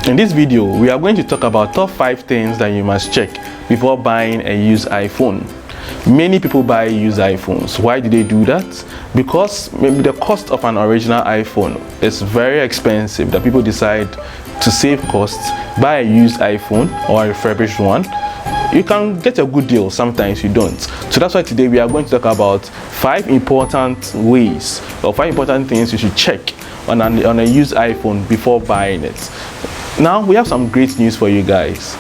In this video, we are going to talk about top 5 things that you must check before buying a used iPhone. Many people buy used iPhones. Why do they do that? Because maybe the cost of an original iPhone is very expensive, that people decide to save costs, buy a used iPhone or a refurbished one. You can get a good deal, sometimes you don't. So that's why today we are going to talk about 5 important ways or 5 important things you should check on a used iPhone before buying it. Now we have some great news for you guys.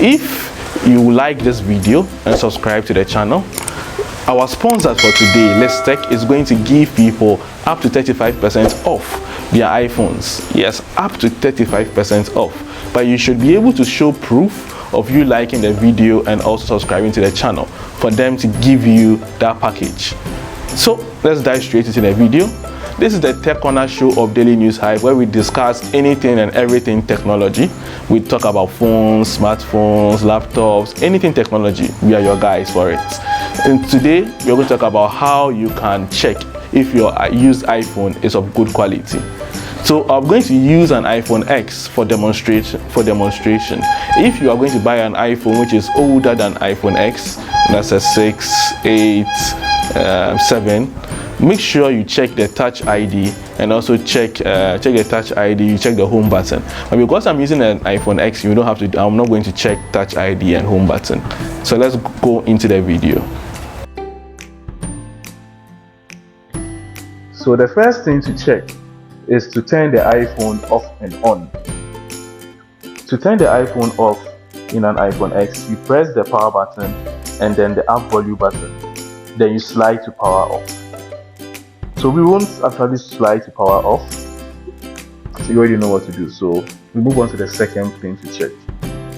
If you like this video and subscribe to the channel, our sponsor for today, Let's Tech, is going to give people up to 35% off their iPhones. Yes, up to 35% off. But you should be able to show proof of you liking the video and also subscribing to the channel for them to give you that package. So let's dive straight into the video. This is the Tech Corner show of Daily News Hype, where we discuss anything and everything technology. We talk about phones, smartphones, laptops, anything technology. We are your guys for it. And today we're going to talk about how you can check if your used iPhone is of good quality. So I'm going to use an iPhone X for demonstration. If you are going to buy an iPhone which is older than iPhone X, that's a 6, 8, 7, make sure you check the Touch ID and also check the Touch ID, you check the home button. But because I'm using an iPhone X, you don't have to. I'm not going to check Touch ID and home button. So let's go into the video. So the first thing to check is to turn the iPhone off and on. To turn the iPhone off in an iPhone X, you press the power button and then the up volume button. Then you slide to power off. So we won't actually slide to power off. So you already know what to do. So we move on to the second thing to check.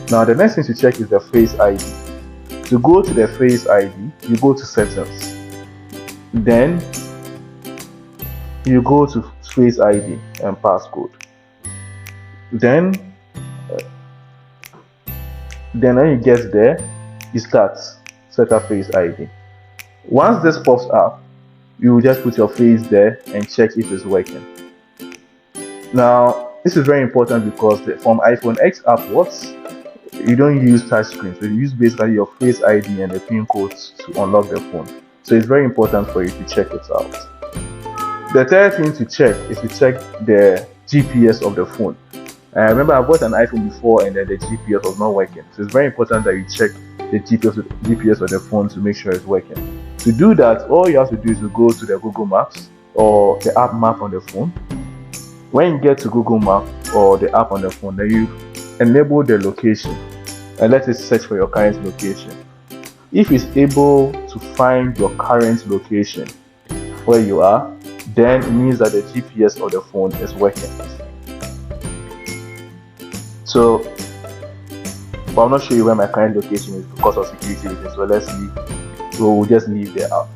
Now the next thing to check is the Face ID. To go to the Face ID, you go to Settings. Then you go to Face ID and passcode. Then when you get there, you start set up Face ID. Once this pops up, you will just put your face there and check if it's working. Now this is very important because from iPhone X upwards, you don't use touch screen, so you use basically your Face ID and the PIN codes to unlock the phone. So it's very important for you to check it out. The third thing to check is to check the GPS of the phone. Remember, I bought an iPhone before and then the GPS was not working. So it's very important that you check the GPS of the phone to make sure it's working. To do that, all you have to do is to go to the Google Maps or the app map on the phone. When you get to Google Map or the app on the phone, then you enable the location and let it search for your current location. If it's able to find your current location where you are, then it means that the GPS of the phone is working. So, but I'm not sure where my current location is because of security reasons. So let's leave. So we'll just leave the app.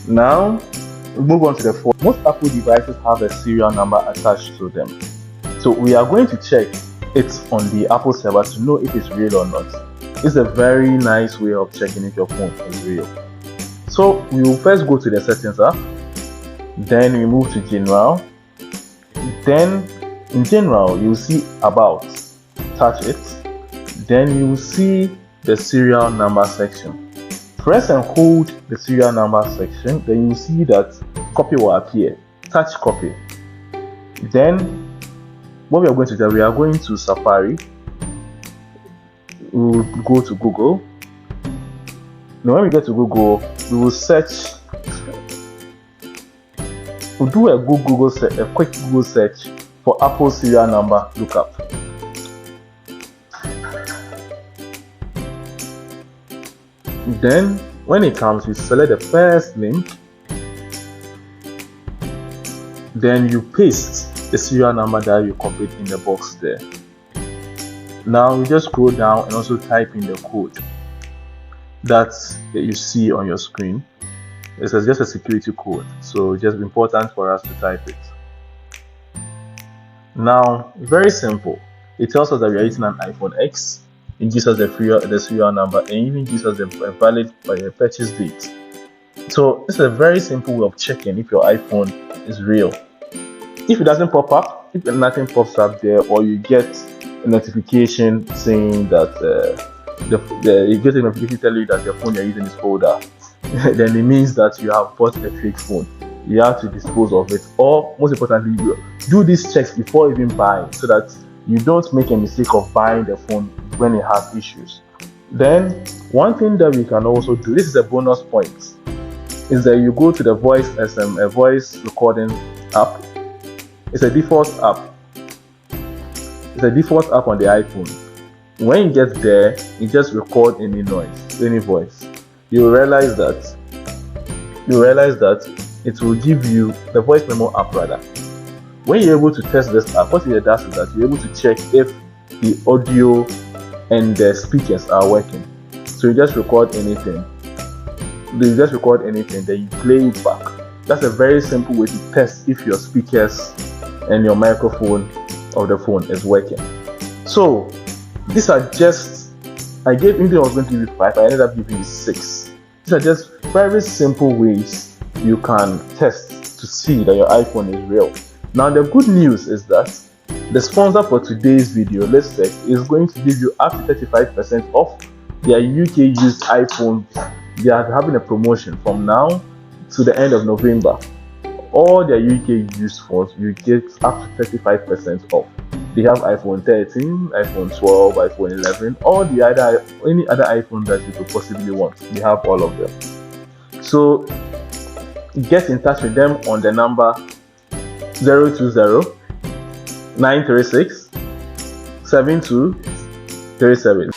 Now we move on to the phone. Most Apple devices have a serial number attached to them. So we are going to check it on the Apple server to know if it's real or not. It's a very nice way of checking if your phone is real. So we will first go to the settings app. Then we move to General. Then in General, you will see About. Touch it. Then you will see the serial number section. Press and hold the serial number section. Then you will see that copy will appear. Touch copy. Then what we are going to do, we are going to Safari. We will go to Google. Now when we get to Google, we will search. We'll do a quick Google search for Apple serial number lookup. Then when it comes, you select the first link. Then you paste the serial number that you copied in the box there. Now you just scroll down and also type in the code that you see on your screen. It's just a security code, so it's just important for us to type it. Now, very simple. It tells us that we are using an iPhone X. It gives us the serial number and even gives us a valid purchase date. So this is a very simple way of checking if your iPhone is real. If it doesn't pop up, if nothing pops up there, or you get a notification saying that you get a notification telling you that the phone you're using is older, then it means that you have bought a fake phone. You have to dispose of it, or most importantly, you do these checks before even buying, so that you don't make a mistake of buying the phone when it has issues. Then one thing that we can also do, this is a bonus point, is that you go to the voice recording app. It's a default app. It's a default app on the iPhone. When you get there, you just record any noise, any voice. You realize that it will give you the voice memo app rather. When you're able to test this app, what it does is that you're able to check if the audio and the speakers are working. So you just record anything. Then you play it back. That's a very simple way to test if your speakers and your microphone of the phone is working. So these are just, I gave India was going to give you 5, I ended up giving you 6. These are just very simple ways you can test to see that your iPhone is real. Now the good news is that the sponsor for today's video, Let's Check, is going to give you up to 35% off their UK used iPhones. They are having a promotion from now to the end of November. All their UK used phones, you get up to 35% off. They have iPhone 13, iPhone 12, iPhone 11, any other iPhone that you could possibly want. They have all of them. So get in touch with them on the number 020 936 7237.